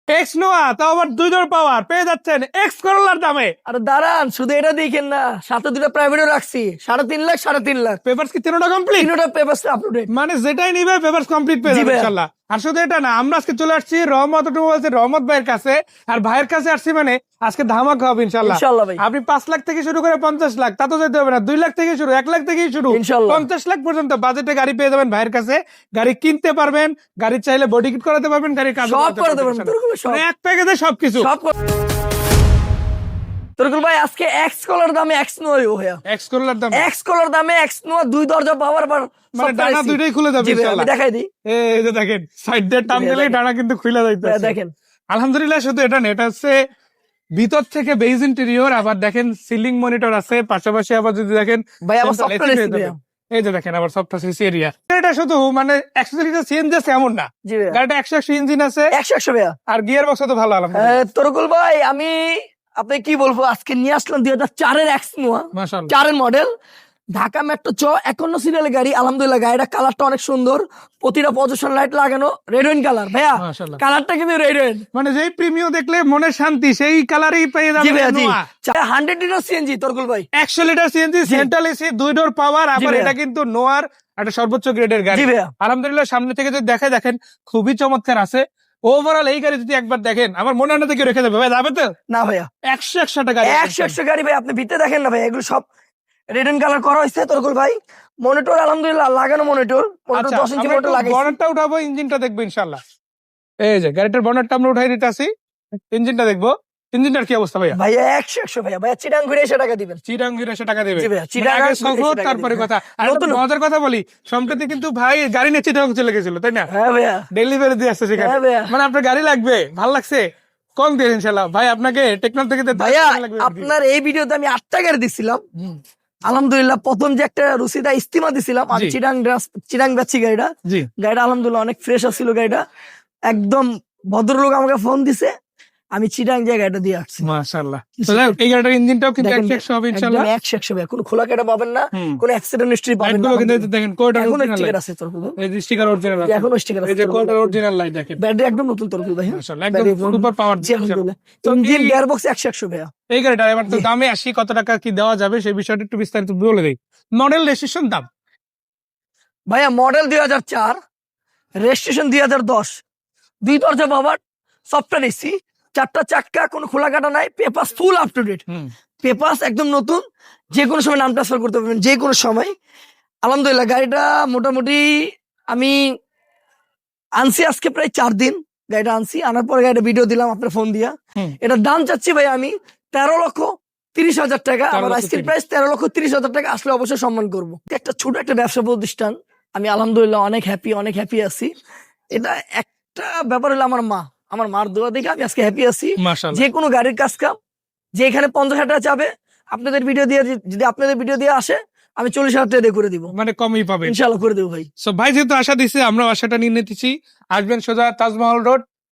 X নোয়া তাও আবার 2 ডোর পাওয়ার পেয়ে যাচ্ছেন এক্স করোলার দামে। আরে দাঁড়ান, শুধু এটা দেখেন না, সাথে দুটো প্রাইভেটও রাখছি, 3.5 লাখ 3.5 লাখ। পেপারস কি তিনটা কমপ্লিট? তিনটা পেপার আপলোডেড। মানে যেটাই নিবে পেপারস কমপ্লিট পেয়ে জি যাবে ভাইয়া। ইনশাআল্লাহ। আর শুধু এটা না, আমরা আজকে চলে আসছি রহমত অটোমোবাইলস রহমত ভাইয়ের কাছে। আর ভাইয়ের কাছে আসছি মানে আজকে ধামাকা হবে ইনশাআল্লাহ। ইনশাআল্লাহ ভাই। আপনি 5 লাখ থেকে শুরু করে 50 লাখ তা তো যেতে হবে না, 2 লাখ থেকে শুরু, 1 লাখ থেকেই শুরু, ইনশাআল্লাহ। 50 লাখ পর্যন্ত বাজেটে গাড়ি পেয়ে যাবেন ভাইয়ের কাছে। গাড়ি কিনতে পারবেন, গাড়ি চাইলে বডি কিট করাতে পারবেন, গাড়ির কাজ সব করে দেবেন সব। মানে এক প্যাকেজে সবকিছু। সব তরকুল ভাই, আজকে এক্স কলার দামে এক্স নোয়া ভাইয়া। এক্স করোলার দাম, এক্স কলার দামে এক্স নোয়া 2 দরজা পাওয়ার মানে ডানা দুইটাই খুলে যাবে ইনশাআল্লাহ। দেখাই দিই, এই যে দেখেন সাইড দিয়ে টান দিলেই ডানা কিন্তু খুলে যাইতেছে। দেখেন আলহামদুলিল্লাহ। শুধু এটা না, এটা হচ্ছে ভিতর থেকে বেজ ইন্টেরিয়র, আবার দেখেন সিলিং মনিটর আছে, পাশাপাশি আবার যদি দেখেন ভাই আবার central AC সফটওয়্যার পেয়ে যাবেন। এই যে দেখেন আবার সফট এসি এরিয়া। এটা শুধু মানে 100 লিটার সিএনজি আছে এমন না, জি ভাইয়া। গাড়িটা 180 ইঞ্জিন আছে 100 ভাইয়া। আর গিয়ার বক্স তো ভালো আলহামদুলিল্লাহ। তরকুল ভাই, আমি আপনি কি বলবো, আজকে নিয়ে আসলাম 2004 এর এক্স নোয়া, মাশাআল্লাহ। 4 এর মডেল, ঢাকা মেট্রো 51 সিরিয়ালের গাড়ি। আলহামদুলিল্লাহ গাড়িটা কালারটা অনেক সুন্দর, প্রতিটা পজিশন লাইট লাগানো রেড ওয়াইন কালার ভাইয়া। মাশাআল্লাহ। কালারটা কিন্তু রেড ওয়াইন। মানে যেই প্রিমিয়াম দেখলে মনে শান্তি, সেই কালারই পেয়ে জি যাবেন ভাইয়া জি। নোয়া। 100 লিটার সিএনজি তরকুল ভাই। 100 লিটার সিএনজি, সেন্ট্রাল এসি, 2 ডোর পাওয়ার। আবার ভাইয়া। এটা কিন্তু নোয়ার একটা সর্বোচ্চ গ্রেডের গাড়ি। জি ভাইয়া। আলহামদুলিল্লাহ সামনে থেকে যদি দেখেন খুবই চমৎকার আছে। ওভারঅল এই গাড়ি যদি একবার দেখেন আমার মনে হয় না থেকে রেখে দেবে ভাই, যাবে তো না ভাইয়া, 100 টাকা 100 গাড়ি ভাই। আপনি ভিতরে দেখেন না ভাই, এগুলো সব রেড ওয়াইন কালার করা হয়েছে তরকুল ভাই। মনিটর আলহামদুলিল্লাহ লাগানো, মনিটর 10 ইঞ্চি মনিটর লাগাইছে। বনেটটা উঠাবো, ইঞ্জিনটা দেখবো ইনশাআল্লাহ। এই যে গাড়িটার বনেটটা আমরা উঠাই দিতে আসি, ইঞ্জিনটা দেখবো। ইঞ্জিনটার কি অবস্থা ভাইয়া? ভাইয়া 100 ভাইয়া। ভাইয়া চিটাং ঘুরে 100 টাকা দিবেন। চিটাং ঘুরে 100 টাকা দেবে। জি ভাইয়া, মানে চিটাং আগে ঘুরে সফর 100 টাকা তারপরে দিবেন। কথা। আর একটা মজার কথা বলি, সম্প্রতি কিন্তু ভাই গাড়ি নিয়ে চিটাং চলে গেছিল, তাই না? হ্যাঁ ভাইয়া। ডেলিভারি দিয়ে আসছে সেখানে। হ্যাঁ ভাইয়া। মানে আপনার গাড়ি লাগবে, ভালো লাগছে, কম দিয়ে ইনশাআল্লাহ। ভাই আপনাকে টেকনোল থেকে ভাইয়া আপনার এই ভিডিওতে আমি 8 টাকার দিছিলাম। আলহামদুলিল্লাহ প্রথম যে একটা রুসিদা ইস্তিমা দিছিলাম, আমি জি। চিটাং যাচ্ছি গাড়িটা। জি গাড়িটা আলহামদুলিল্লাহ অনেক ফ্রেশ আছিল গাড়িটা। একদম ভদ্রলোক আমাকে ফোন দিছে, আমি চিটাং যে গাড়িটা দিয়ে আসছি। মাশাআল্লাহ। তো যাই হোক, এই গাড়িটার ইঞ্জিনটাও কিন্তু দেখেন 100 হবে ইনশাআল্লাহ। 100 ভাইয়া, কোনো খোলা কাটা পাবেন না, কোনো অ্যাক্সিডেন্ট হিস্ট্রি পাবেন না। লাইটগুলো কিন্তু এই যে দেখেন কোডটা এখনো অরিজিনাল স্টিকার লাইট। আছে তোর পুরো, এই যে স্টিকার অরিজিনাল আছে। এখনো স্টিকার আছে। এই যে কোডটা অরিজিনাল লাইট দেখেন। ব্যাটারি একদম নতুন তোর ভাই। মাশাআল্লাহ একদম সুপার পাওয়ার। জি আলহামদুলিল্লাহ। তো ইঞ্জিন এই- গিয়ারবক্স 100 ভাইয়া। এই গাড়িটা এবার তো দামে আসি, কত টাকা কি দেওয়া যাবে সেই বিষয়টা একটু বিস্তারিত বলে দেই। মডেল, রেজিস্ট্রেশন, দাম। ভাইয়া মডেল 2004, রেজিস্ট্রেশন 2010, 2 দরজা পাওয়ার, সফটওয়্যার এসি, 4টা চাক্কা, কোনো খোলা কাটা নাই, papers full up to date, papers একদম নতুন। যে কোনো সময় নাম ট্রান্সফার করতে পারবেন, যে কোনো সময়। আলহামদুলিল্লাহ গাড়িটা মোটামুটি আমি আনছি আজকে প্রায় 4 দিন। গাড়িটা আনছি, আনার পরে গাড়িটা ভিডিও দিলাম আপনার ফোন দিয়া। এটার দাম চাচ্ছি ভাই আমি 13,30,000 টাকা। আমার আজকের প্রাইস 13,30,000 টাকা। আসলে অবশ্যই সম্মান করবো। একটা ছোট একটা ব্যবসা প্রতিষ্ঠান, আমি আলহামদুলিল্লাহ অনেক হ্যাপি আছি। এটা একটা ব্যাপার হলো আমার মার দোয়া দেখে আমি আজকে হ্যাপি আছি। মাশাআল্লাহ। যে কোনো গাড়ির কাজ কাম, যে এখানে 50,000 টাকা চাবে, আপনাদের ভিডিও দিয়ে, যদি আপনাদের ভিডিও দিয়ে আসে আমি 40,000 টাকা দিয়ে করে দিব, মানে কমই পাবেন ইনশাআল্লাহ করে দেবো ভাই। সো ভাই যেহেতু আশা দিছে, আমরা আশাটা নিয়ে নিতেছি। আসবেন সোজা তাজমহল রোড,